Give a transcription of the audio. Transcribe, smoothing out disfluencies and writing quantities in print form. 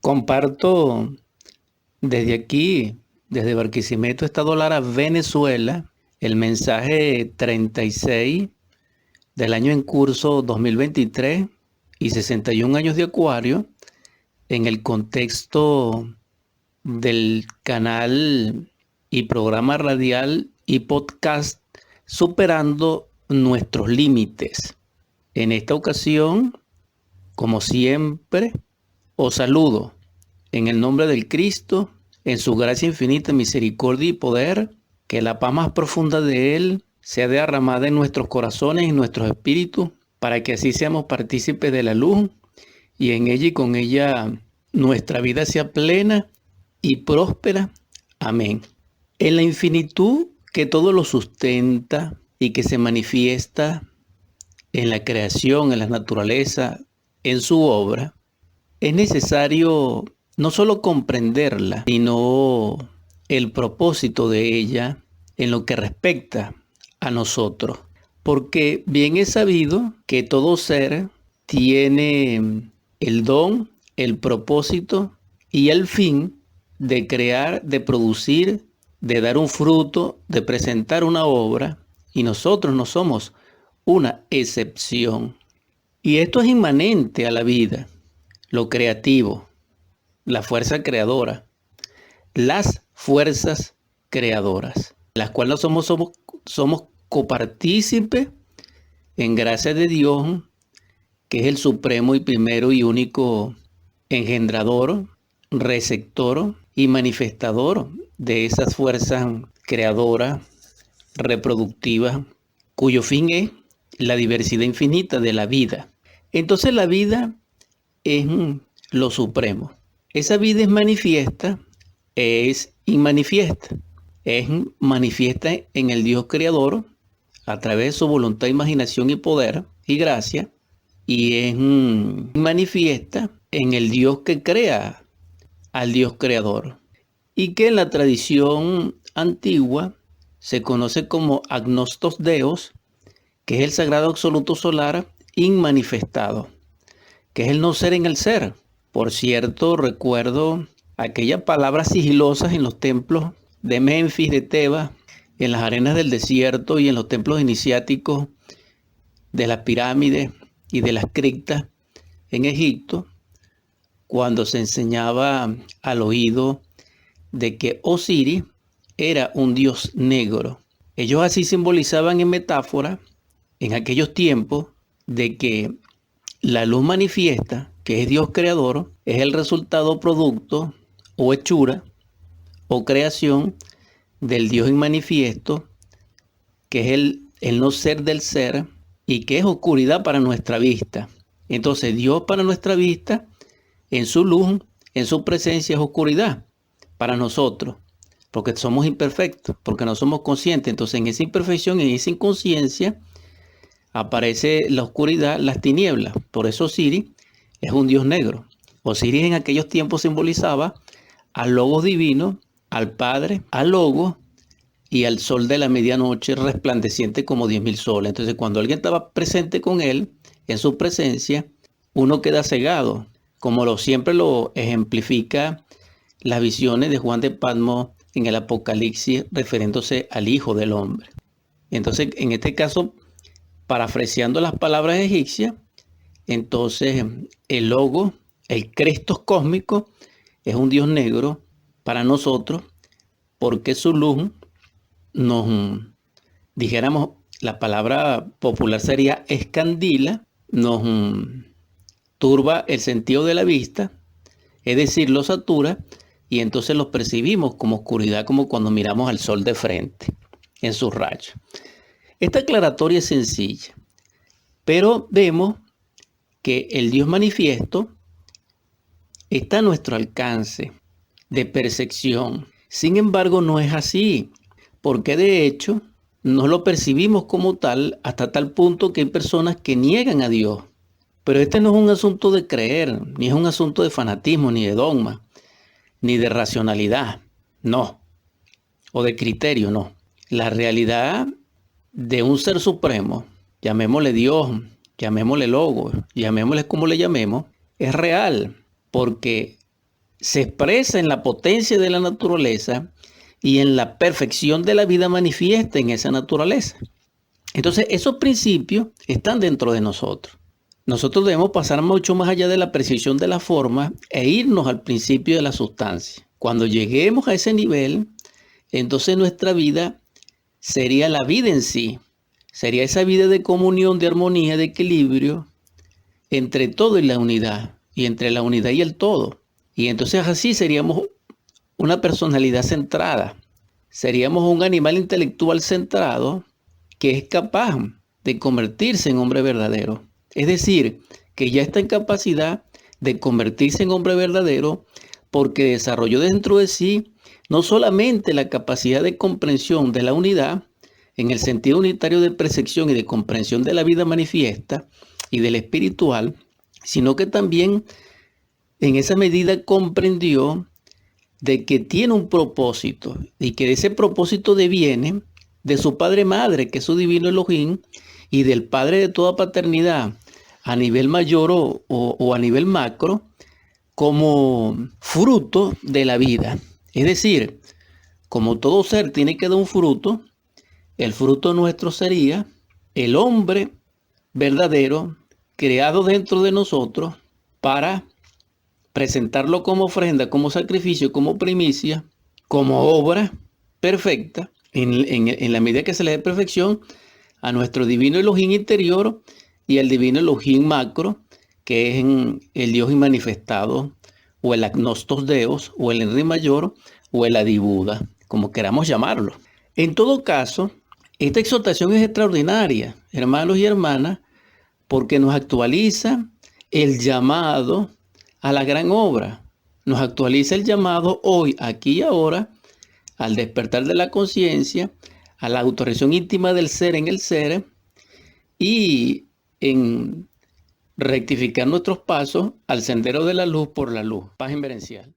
Comparto desde aquí, desde Barquisimeto, Estado Lara, Venezuela, el mensaje 36 del año en curso 2023 y 61 años de Acuario en el contexto del canal y programa radial y podcast Superando Nuestros Límites. En esta ocasión, como siempre, os saludo en el nombre del Cristo, en su gracia infinita, misericordia y poder, que la paz más profunda de Él sea derramada en nuestros corazones y nuestros espíritus, para que así seamos partícipes de la luz y en ella y con ella nuestra vida sea plena y próspera. Amén. En la infinitud que todo lo sustenta y que se manifiesta en la creación, en la naturaleza, en su obra, es necesario no solo comprenderla, sino el propósito de ella en lo que respecta a nosotros. Porque bien es sabido que todo ser tiene el don, el propósito y el fin de crear, de producir, de dar un fruto, de presentar una obra, y nosotros no somos una excepción. Y esto es inmanente a la vida, lo creativo, la fuerza creadora, las fuerzas creadoras, las cuales somos copartícipes en gracia de Dios, que es el supremo y primero y único engendrador, receptor y manifestador de esas fuerzas creadoras, reproductivas, cuyo fin es la diversidad infinita de la vida. Entonces la vida es lo supremo. Esa vida es manifiesta, es inmanifiesta. Es manifiesta en el Dios creador a través de su voluntad, imaginación y poder y gracia, y es manifiesta en el Dios que crea al Dios creador, y que en la tradición antigua se conoce como agnostos deos, que es el sagrado absoluto solar inmanifestado, que es el no ser en el ser. Por cierto, recuerdo aquellas palabras sigilosas en los templos de Menfis, de Tebas, en las arenas del desierto y en los templos iniciáticos de las pirámides y de las criptas en Egipto, cuando se enseñaba al oído de que Osiris era un dios negro. Ellos así simbolizaban en metáfora, en aquellos tiempos, de que la luz manifiesta, que es Dios creador, es el resultado producto o hechura o creación del Dios inmanifiesto, que es el no ser del ser y que es oscuridad para nuestra vista. Entonces Dios para nuestra vista, en su luz, en su presencia, es oscuridad para nosotros, porque somos imperfectos, porque no somos conscientes. Entonces en esa imperfección, en esa inconsciencia, aparece la oscuridad, las tinieblas. Por eso Osiris es un dios negro. Osiris en aquellos tiempos simbolizaba al Logos divino, al Padre, al Logos y al sol de la medianoche resplandeciente como 10.000 soles. Entonces cuando alguien estaba presente con él, en su presencia, uno queda cegado, como siempre lo ejemplifica las visiones de Juan de Patmos en el Apocalipsis, refiriéndose al Hijo del Hombre. Entonces, en este caso, parafraseando las palabras egipcias, entonces el logo, el Crestos cósmico, es un dios negro para nosotros, porque su luz nos, dijéramos, la palabra popular sería escandila, nos turba el sentido de la vista, es decir, lo satura, y entonces los percibimos como oscuridad, como cuando miramos al sol de frente, en sus rayos. Esta aclaratoria es sencilla, pero vemos que el Dios manifiesto está a nuestro alcance de percepción. Sin embargo, no es así, porque de hecho no lo percibimos como tal hasta tal punto que hay personas que niegan a Dios. Pero este no es un asunto de creer, ni es un asunto de fanatismo, ni de dogma, ni de racionalidad, no, o de criterio, no. La realidad de un ser supremo, llamémosle Dios, llamémosle Logos, llamémosle como le llamemos, es real, porque se expresa en la potencia de la naturaleza y en la perfección de la vida manifiesta en esa naturaleza. Entonces, esos principios están dentro de nosotros. Nosotros debemos pasar mucho más allá de la precisión de la forma e irnos al principio de la sustancia. Cuando lleguemos a ese nivel, entonces nuestra vida sería la vida en sí. Sería esa vida de comunión, de armonía, de equilibrio entre todo y la unidad, y entre la unidad y el todo. Y entonces así seríamos una personalidad centrada. Seríamos un animal intelectual centrado que es capaz de convertirse en hombre verdadero. Es decir, que ya está en capacidad de convertirse en hombre verdadero porque desarrolló dentro de sí no solamente la capacidad de comprensión de la unidad, en el sentido unitario de percepción y de comprensión de la vida manifiesta y del espiritual, sino que también en esa medida comprendió de que tiene un propósito y que ese propósito deviene de su Padre Madre, que es su divino Elohim, y del Padre de toda paternidad a nivel mayor o a nivel macro, como fruto de la vida. Es decir, como todo ser tiene que dar un fruto, el fruto nuestro sería el hombre verdadero creado dentro de nosotros para presentarlo como ofrenda, como sacrificio, como primicia, como obra perfecta, en la medida que se le dé perfección a nuestro divino Elohim interior y al divino Elohim macro, que es el Dios inmanifestado, o el Agnostos Deus, o el Enri Mayor, o el Adibuda, como queramos llamarlo. En todo caso, esta exhortación es extraordinaria, hermanos y hermanas, porque nos actualiza el llamado a la gran obra. Nos actualiza el llamado hoy, aquí y ahora, al despertar de la conciencia, a la autorización íntima del ser en el ser y en rectificar nuestros pasos al sendero de la luz por la luz. Paz inverencial.